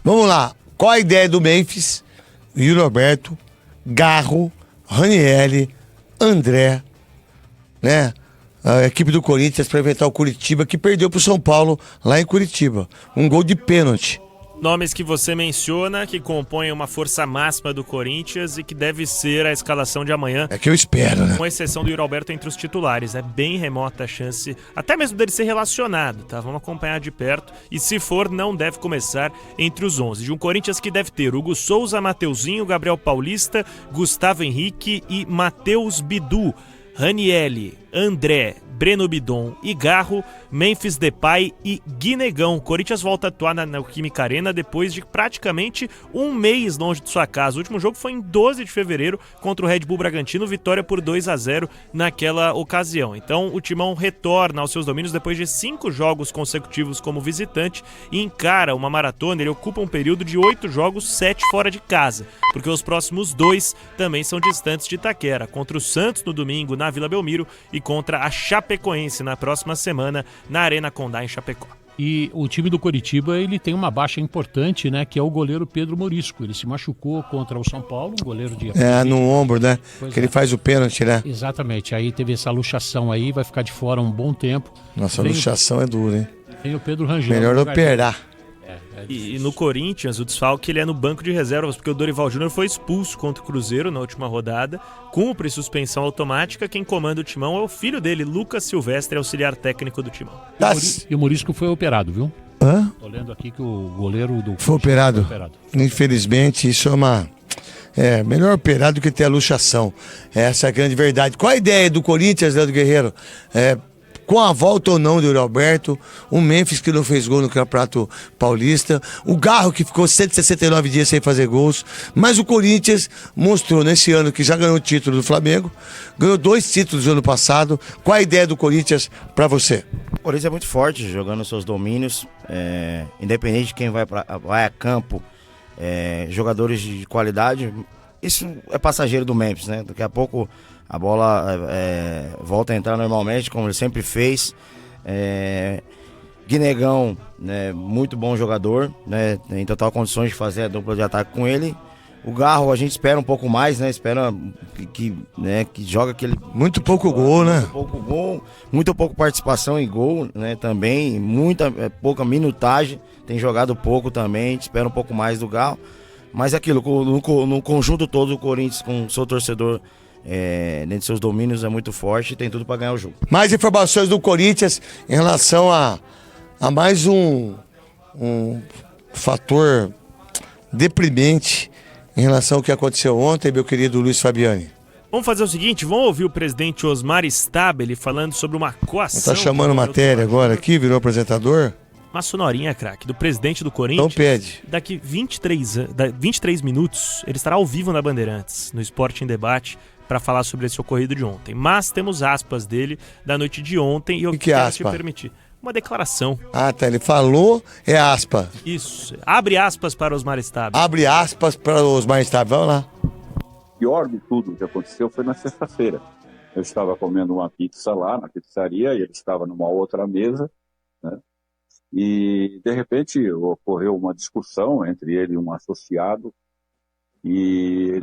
Vamos lá. Qual a ideia do Memphis? Yuri Alberto, Garro, Ranieri, André, né? A equipe do Corinthians para enfrentar o Curitiba, que perdeu para o São Paulo lá em Curitiba. Um gol de pênalti. Nomes que você menciona, que compõem uma força máxima do Corinthians e que deve ser a escalação de amanhã. É que eu espero, né? Com exceção do Yuri Alberto entre os titulares. É bem remota a chance, até mesmo dele ser relacionado, tá? Vamos acompanhar de perto. E se for, não deve começar entre os 11. De um Corinthians que deve ter Hugo Souza, Mateuzinho, Gabriel Paulista, Gustavo Henrique e Matheus Bidu. Ranieri, André, Breno Bidon e Garro, Memphis Depay e Guinegão. Corinthians volta a atuar na Neoquímica Arena depois de praticamente um mês longe de sua casa. O último jogo foi em 12 de fevereiro contra o Red Bull Bragantino, vitória por 2-0 naquela ocasião. Então o Timão retorna aos seus domínios depois de 5 jogos consecutivos como visitante e encara uma maratona. Ele ocupa um período de 8 jogos, 7 fora de casa, porque os próximos 2 também são distantes de Itaquera, contra o Santos no domingo na Vila Belmiro e contra a Chapecoense na próxima semana na Arena Condá em Chapecó. E o time do Coritiba, ele tem uma baixa importante, né, que é o goleiro Pedro Morisco. Ele se machucou contra o São Paulo, um goleiro de... no ombro, né? Pois que ele faz o pênalti, né? Exatamente, aí teve essa luxação aí, vai ficar de fora um bom tempo. Nossa, a luxação é dura, hein? Tem o Pedro Rangel. Melhor operar. E no Corinthians, o desfalque ele é no banco de reservas, porque o Dorival Júnior foi expulso contra o Cruzeiro na última rodada, cumpre suspensão automática. Quem comanda o Timão é o filho dele, Lucas Silvestre, auxiliar técnico do Timão. E o Morisco foi operado, viu? Hã? Tô lendo aqui que o goleiro do... Foi operado. Infelizmente, isso é uma... melhor operar do que ter a luxação. Essa é a grande verdade. Qual a ideia do Corinthians, Leandro Guerreiro? Com a volta ou não do Yuri Alberto, o Memphis que não fez gol no Campeonato Paulista, o Garro que ficou 169 dias sem fazer gols, mas o Corinthians mostrou nesse ano que já ganhou o título do Flamengo, ganhou 2 títulos no ano passado. Qual a ideia do Corinthians para você? O Corinthians é muito forte, jogando seus domínios, independente de quem vai a campo, jogadores de qualidade. Isso é passageiro do Memphis, né? Daqui a pouco a bola volta a entrar normalmente, como ele sempre fez. Guinegão, né, muito bom jogador, né, tem total condições de fazer a dupla de ataque com ele. O Garro a gente espera um pouco mais, né? Espera que joga aquele... Muito pouco gol, né? Muito pouco gol, muito pouco participação em gol, né? Também, pouca minutagem, tem jogado pouco também, a gente espera um pouco mais do Garro. Mas aquilo, no conjunto todo, o Corinthians, com o seu torcedor dentro de seus domínios, é muito forte e tem tudo para ganhar o jogo. Mais informações do Corinthians em relação a mais um fator deprimente em relação ao que aconteceu ontem, meu querido Luiz Fabiani. Vamos fazer o seguinte, vamos ouvir o presidente Osmar Stabile falando sobre uma coação... Tá chamando matéria agora aqui, virou apresentador? Uma sonorinha, craque, do presidente do Corinthians. Então pede. Daqui 23 minutos, ele estará ao vivo na Bandeirantes, no Esporte em Debate, para falar sobre esse ocorrido de ontem. Mas temos aspas dele da noite de ontem e eu quero te permitir. Uma declaração. Ah, tá. Ele falou, é aspa. Isso. Abre aspas para Osmar Stabile. Abre aspas para Osmar Stabile. Vamos lá. O pior de tudo que aconteceu foi na sexta-feira. Eu estava comendo uma pizza lá na pizzaria e ele estava numa outra mesa, né? E, de repente, ocorreu uma discussão entre ele e um associado. E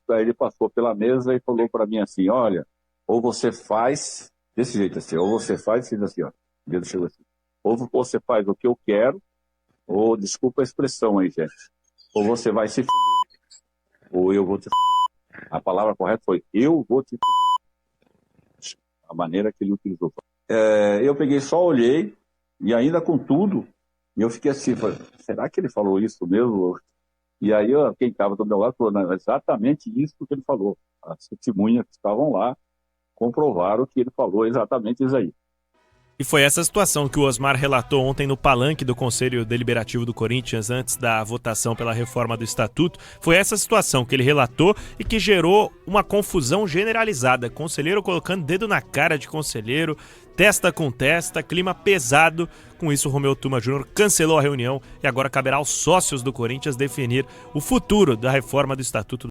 aí ele passou pela mesa e falou para mim assim, olha, ou você faz, desse jeito assim, ou você faz assim, ó. Ele chegou assim, ou você faz o que eu quero, ou, desculpa a expressão aí, gente, ou você vai se fuder, ou eu vou te fuder. A palavra correta foi, eu vou te fuder. A maneira que ele utilizou. Eu peguei, só olhei, e ainda com tudo, eu fiquei assim, falei, será que ele falou isso mesmo? E aí quem estava do meu lado falou, não, exatamente isso que ele falou. As testemunhas que estavam lá comprovaram que ele falou exatamente isso aí. E foi essa situação que o Osmar relatou ontem no palanque do Conselho Deliberativo do Corinthians, antes da votação pela reforma do Estatuto. Foi essa situação que ele relatou e que gerou uma confusão generalizada. Conselheiro colocando dedo na cara de conselheiro, testa com testa, clima pesado. Com isso, o Romeu Tuma Júnior cancelou a reunião e agora caberá aos sócios do Corinthians definir o futuro da reforma do Estatuto.